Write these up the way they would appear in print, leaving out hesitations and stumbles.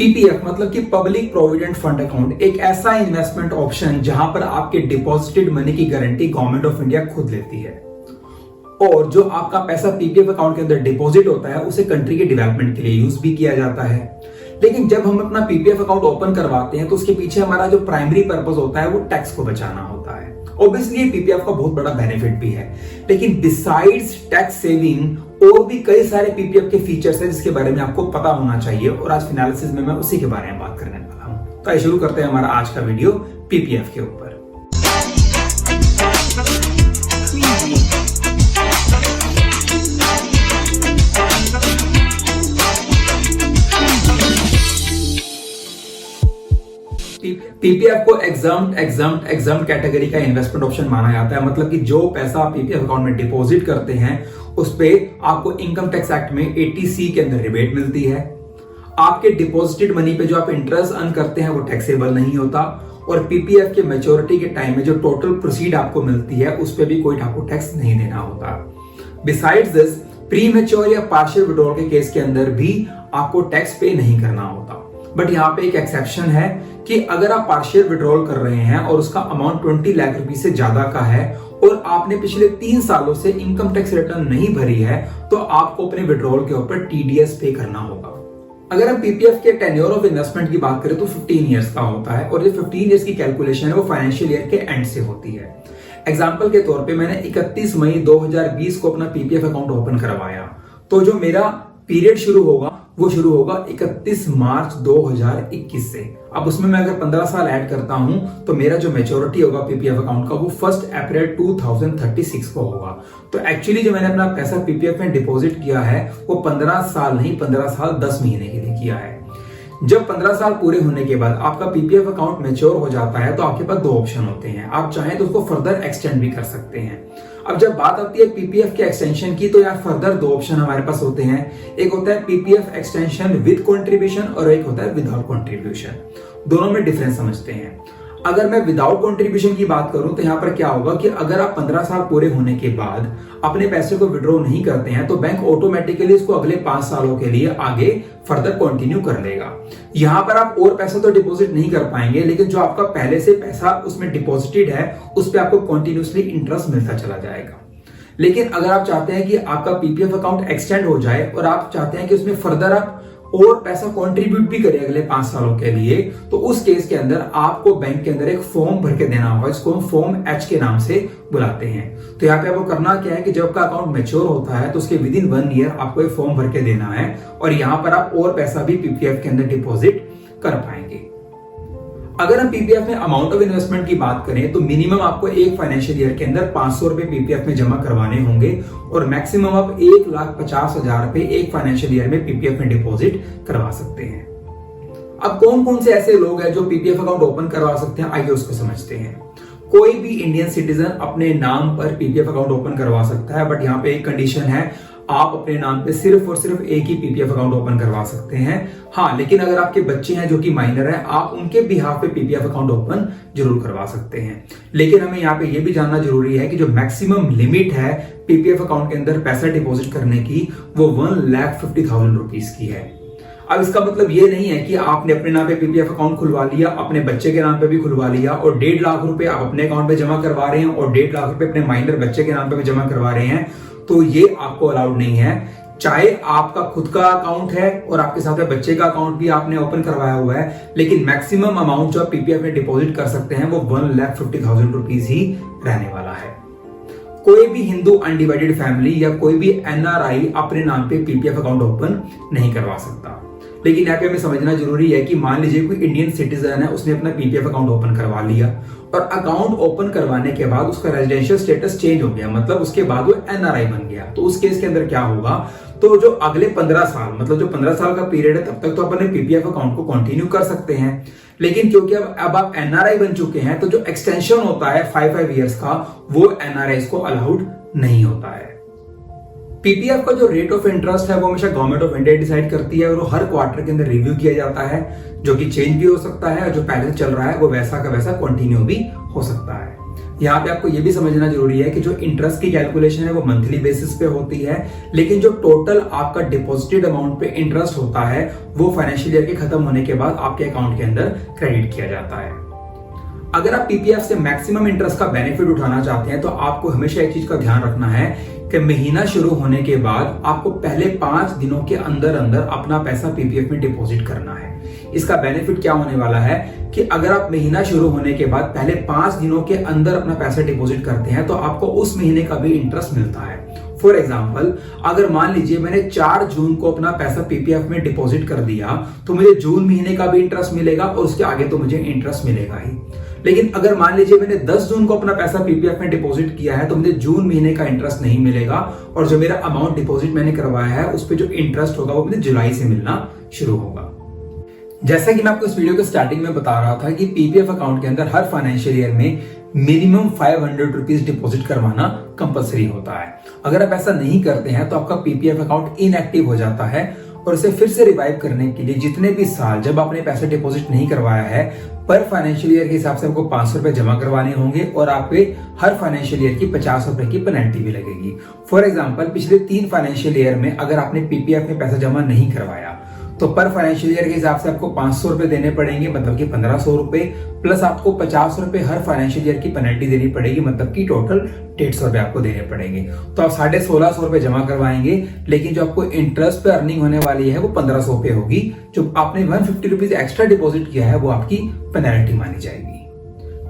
PPF मतलब कि public provident fund account एक ऐसा इन्वेस्टमेंट ऑप्शन जहां पर आपके डिपॉजिटेड मनी की गारंटी गवर्नमेंट ऑफ इंडिया खुद लेती है और जो आपका पैसा पीपीएफ अकाउंट के अंदर डिपॉजिट होता है उसे कंट्री के डेवलपमेंट के लिए यूज भी किया जाता है। लेकिन जब हम अपना पीपीएफ अकाउंट ओपन करवाते हैं तो उसके पीछे हमारा जो प्राइमरी पर्पस होता है वो टैक्स को बचाना होता है। ऑब्वियसली पीपीएफ का बहुत बड़ा बेनिफिट भी है, लेकिन बिसाइड्स टैक्स सेविंग और भी कई सारे पीपीएफ के फीचर्स हैं जिसके बारे में आपको पता होना चाहिए और आज फिनालिसिस में मैं उसी के बारे में बात करने वाला हूं। तो आइए शुरू करते हैं हमारा आज का वीडियो पीपीएफ के ऊपर। पीपीएफ को एग्जाम कैटेगरी का इन्वेस्टमेंट ऑप्शन माना जाता है। मतलब कि जो पैसा आप पीपीएफ अकाउंट में डिपॉजिट करते हैं उस पे आपको इनकम टैक्स एक्ट में 80C के अंदर रिबेट मिलती है। आपके डिपॉजिटेड मनी पे जो आप इंटरेस्ट अर्न करते हैं वो टैक्सेबल नहीं होता और पीपीएफ के मैच्योरिटी के टाइम में जो टोटल प्रोसीड आपको मिलती है उस पे भी कोई आपको टैक्स नहीं देना होता। बिसाइड्स दिस प्री मैच्योर या पार्शियल विड्रॉल के केस के अंदर भी आपको टैक्स पे नहीं करना होता। बट यहाँ पे एक एक्सेप्शन है कि अगर आप पार्शियल विड्रॉल कर रहे हैं और उसका अमाउंट 20 लाख रुपए से ज्यादा का है और आपने पिछले 3 सालों से इनकम टैक्स रिटर्न नहीं भरी है तो आपको अपने विड्रॉल के ऊपर टीडीएस पे करना होगा। अगर हम पीपीएफ के टेन्योर ऑफ इन्वेस्टमेंट की बात करें तो 15 इयर्स का होता है और ये 15 इयर्स की कैलकुलेशन है वो फाइनेंशियल ईयर के एंड से होती है। एग्जाम्पल के तौर पर मैंने 31 मई 2020 को अपना पीपीएफ अकाउंट ओपन करवाया तो जो मेरा पीरियड शुरू होगा वो शुरू होगा 31 मार्च 2021 से। अब उसमें मैं अगर 15 साल ऐड करता हूं तो मेरा जो मैच्योरिटी होगा पीपीएफ अकाउंट का वो 1 अप्रैल 2036 को होगा। तो एक्चुअली जो मैंने अपना पैसा पीपीएफ में डिपॉजिट किया है वो 15 साल नहीं 15 साल 10 महीने के लिए किया है। जब 15 साल पूरे होने के बाद आपका पीपीएफ अकाउंट मैच्योर हो जाता है तो आपके पास 2 ऑप्शन होते हैं। आप चाहें तो उसको फर्दर एक्सटेंड भी कर सकते हैं। अब जब बात आती है पीपीएफ के एक्सटेंशन की तो यार फर्दर 2 ऑप्शन हमारे पास होते हैं। एक होता है पीपीएफ एक्सटेंशन विद कंट्रीब्यूशन और एक होता है विदाउट कंट्रीब्यूशन। दोनों में डिफरेंस समझते हैं। अगर मैं विदाउट कंट्रीब्यूशन की बात करूं तो यहां पर क्या होगा कि अगर आप 15 साल पूरे होने के बाद अपने पैसे को विड्रॉ नहीं करते हैं तो बैंक ऑटोमेटिकली इसको अगले 5 सालों के लिए आगे फर्दर कंटिन्यू कर लेगा। यहां पर आप और पैसा तो डिपॉजिट नहीं कर पाएंगे, लेकिन जो आपका पहले से पैसा उसमें डिपॉजिटेड है उस पर आपको कंटिन्यूअसली इंटरेस्ट मिलता चला जाएगा। लेकिन अगर आप चाहते हैं कि आपका पीपीएफ अकाउंट एक्सटेंड हो जाए और आप चाहते हैं कि उसमें फर्दर आप और पैसा कंट्रीब्यूट भी करें अगले 5 सालों के लिए तो उस केस के अंदर आपको बैंक के अंदर एक फॉर्म भर के देना होगा। इसको हम फॉर्म H के नाम से बुलाते हैं। तो यहाँ पे आपको करना क्या है कि जब आपका अकाउंट मैच्योर होता है तो उसके विद इन 1 ईयर आपको एक फॉर्म भर के देना है और यहाँ पर आप और पैसा भी पीपीएफ के अंदर डिपॉजिट कर पाएंगे। अगर हम पीपीएफ में अमाउंट ऑफ इन्वेस्टमेंट की बात करें तो मिनिमम आपको एक फाइनेंशियल ईयर के अंदर 500 रुपए पीपीएफ में जमा करवाने होंगे और मैक्सिमम आप 1,50,000 रुपए एक फाइनेंशियल ईयर में पीपीएफ में डिपॉजिट करवा सकते हैं। अब कौन कौन से ऐसे लोग हैं जो पीपीएफ अकाउंट ओपन करवा सकते हैं, आइए उसको समझते हैं। कोई भी इंडियन सिटीजन अपने नाम पर पीपीएफ अकाउंट ओपन करवा सकता है, बट यहाँ पे एक कंडीशन है, आप अपने नाम पे सिर्फ और सिर्फ एक ही पीपीएफ अकाउंट ओपन करवा सकते हैं। हाँ, लेकिन अगर आपके बच्चे हैं जो कि माइनर हैं, आप उनके बिहाफ पे पीपीएफ अकाउंट ओपन जरूर करवा सकते हैं। लेकिन हमें यहाँ पे ये भी जानना जरूरी है कि जो मैक्सिमम लिमिट है पीपीएफ अकाउंट के अंदर पैसा डिपॉजिट करने की वो 1,50,000 रुपीज की है। अब इसका मतलब ये नहीं है कि आपने अपने नाम पे पीपीएफ अकाउंट खुलवा लिया, अपने बच्चे के नाम पे भी खुलवा लिया और 1.5 लाख रुपए आप अपने अकाउंट पे जमा करवा रहे हैं और 1.5 लाख रुपए अपने माइनर बच्चे के नाम पे भी जमा करवा रहे हैं, तो ये आपको अलाउड नहीं है। चाहे आपका खुद का अकाउंट है और आपके साथ में बच्चे का अकाउंट भी आपने ओपन करवाया हुआ है, लेकिन मैक्सिमम अमाउंट जो आप पीपीएफ में डिपॉजिट कर सकते हैं वो 1,50,000 रुपीज ही रहने वाला है। कोई भी हिंदू अनडिवाइडेड फैमिली या कोई भी एनआरआई अपने नाम पे पीपीएफ अकाउंट ओपन नहीं करवा सकता। लेकिन यहाँ पे हमें समझना जरूरी है कि मान लीजिए कोई इंडियन सिटीजन है, उसने अपना पीपीएफ अकाउंट ओपन करवा लिया और अकाउंट ओपन करवाने के बाद उसका रेजिडेंशियल स्टेटस चेंज हो गया, मतलब उसके बाद वो एनआरआई बन गया। तो उस केस के अंदर क्या होगा, तो जो अगले 15 साल मतलब जो 15 साल का पीरियड है तब तक तो अपने पीपीएफ अकाउंट को कंटिन्यू कर सकते हैं। लेकिन क्योंकि अब आप एनआरआई बन चुके हैं तो जो एक्सटेंशन होता है 5 इयर्स का वो एनआरआई को अलाउड नहीं होता है। पीपीएफ का जो रेट ऑफ इंटरेस्ट है वो हमेशा गवर्नमेंट ऑफ इंडिया डिसाइड करती है और वो हर क्वार्टर के अंदर रिव्यू किया जाता है, जो कि चेंज भी हो सकता है और जो पहले चल रहा है वो वैसा का वैसा कंटिन्यू भी हो सकता है। यहाँ पे आपको ये भी समझना जरूरी है कि जो इंटरेस्ट की कैलकुलेशन है वो मंथली बेसिस पे होती है, लेकिन जो टोटल आपका डिपॉजिटेड अमाउंट पे इंटरेस्ट होता है वो फाइनेंशियल ईयर के खत्म होने के बाद आपके अकाउंट के अंदर क्रेडिट किया जाता है। अगर आप पीपीएफ से मैक्सिमम इंटरेस्ट का बेनिफिट उठाना चाहते हैं तो आपको हमेशा एक चीज का ध्यान रखना है कि महीना शुरू होने के बाद आपको पहले 5 दिनों के अंदर अंदर अपना पैसा पीपीएफ में डिपॉजिट करना है। इसका बेनिफिट क्या होने वाला है कि अगर आप महीना शुरू होने के बाद पहले 5 दिनों के अंदर अपना पैसा डिपॉजिट करते हैं तो आपको उस महीने का भी इंटरेस्ट मिलता है। फॉर एग्जाम्पल, अगर मान लीजिए मैंने 4 जून को अपना पैसा पीपीएफ में डिपॉजिट कर दिया तो मुझे जून महीने का भी इंटरेस्ट मिलेगा और उसके आगे तो मुझे इंटरेस्ट मिलेगा ही। लेकिन अगर मान लीजिए मैंने 10 जून को अपना पैसा पीपीएफ में डिपॉजिट किया है तो मुझे जून महीने का इंटरेस्ट नहीं मिलेगा और जो मेरा अमाउंट डिपॉजिट मैंने करवाया है उस पर जो इंटरेस्ट होगा वो मुझे जुलाई से मिलना शुरू होगा। जैसा कि मैं आपको इस वीडियो के स्टार्टिंग में बता रहा था कि पीपीएफ अकाउंट के अंदर हर फाइनेंशियल ईयर में मिनिमम 500 रुपीज डिपॉजिट करवाना कंपलसरी होता है। अगर आप ऐसा नहीं करते हैं तो आपका पीपीएफ अकाउंट इनएक्टिव हो जाता है और उसे फिर से रिवाइव करने के लिए जितने भी साल जब आपने पैसे डिपॉजिट नहीं करवाया है पर फाइनेंशियल ईयर के हिसाब से आपको 500 रुपए जमा करवाने होंगे और आप पे हर फाइनेंशियल ईयर की 50 रुपए की पेनल्टी भी लगेगी। फॉर एग्जांपल, पिछले 3 फाइनेंशियल ईयर में अगर आपने पीपीएफ में पैसा जमा नहीं करवाया तो पर फाइनेंशियल ईयर के हिसाब से आपको 500 रुपए देने पड़ेंगे, मतलब कि 1500 रुपए, प्लस आपको 50 रुपए हर फाइनेंशियल ईयर की पेनल्टी देनी पड़ेगी, मतलब कि टोटल 150 रुपए आपको देने पड़ेंगे। तो आप 1650 रुपए जमा करवाएंगे, लेकिन जो आपको इंटरेस्ट पे अर्निंग होने वाली है वो 1500 रुपए होगी। जो आपने 150 रुपीज एक्स्ट्रा डिपॉजिट किया है वो आपकी पेनल्टी मानी जाएगी।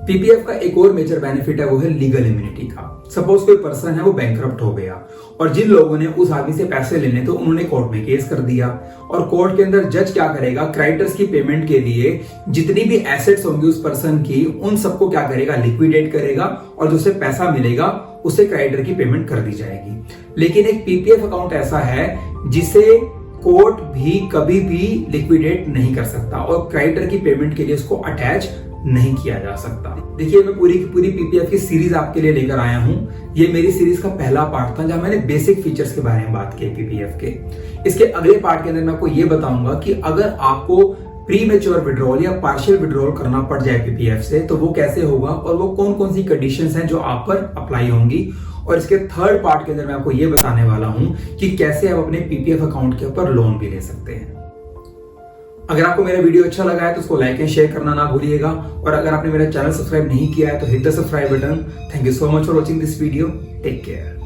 पीपीएफ का एक और मेजर बेनिफिट है वो है लीगल इम्यूनिटी का। सपोज कोई पर्सन है वो बैंकरप्ट हो गया और जिन लोगों ने उस आदमी से पैसे लेने तो उन्होंने कोर्ट में केस कर दिया और कोर्ट के अंदर जज क्या करेगा, क्रेडिटर्स की पेमेंट के लिए जितनी भी एसेट्स होंगी उस पर्सन की उन सबको क्या करेगा, लिक्विडेट करेगा और जो उसे पैसा मिलेगा उसे क्रेडिटर की पेमेंट कर दी जाएगी। लेकिन एक पीपीएफ अकाउंट ऐसा है जिसे कोर्ट भी कभी भी लिक्विडेट नहीं कर सकता और क्रेडिटर की पेमेंट के लिए उसको अटैच नहीं किया जा सकता। देखिए, मैं पूरी की पूरी पीपीएफ की सीरीज आपके लिए लेकर आया हूं। ये मेरी सीरीज का पहला पार्ट था जहां मैंने बेसिक फीचर्स के बारे में बात की पीपीएफ के। इसके अगले पार्ट के अंदर मैं आपको ये बताऊंगा कि अगर आपको प्री मैच्योर विड्रॉल या पार्शियल विड्रॉल करना पड़ जाए पीपीएफ से तो वो कैसे होगा और वो कौन कौन सी कंडीशंस हैं जो आप पर अप्लाई होंगी। और इसके थर्ड पार्ट के अंदर मैं आपको ये बताने वाला हूं कि कैसे आप अपने पीपीएफ अकाउंट के ऊपर लोन भी ले सकते हैं। अगर आपको मेरा वीडियो अच्छा लगा है तो उसको लाइक एंड शेयर करना ना भूलिएगा और अगर आपने मेरा चैनल सब्सक्राइब नहीं किया है तो hit the subscribe button. Thank you so much for watching this video. Take care.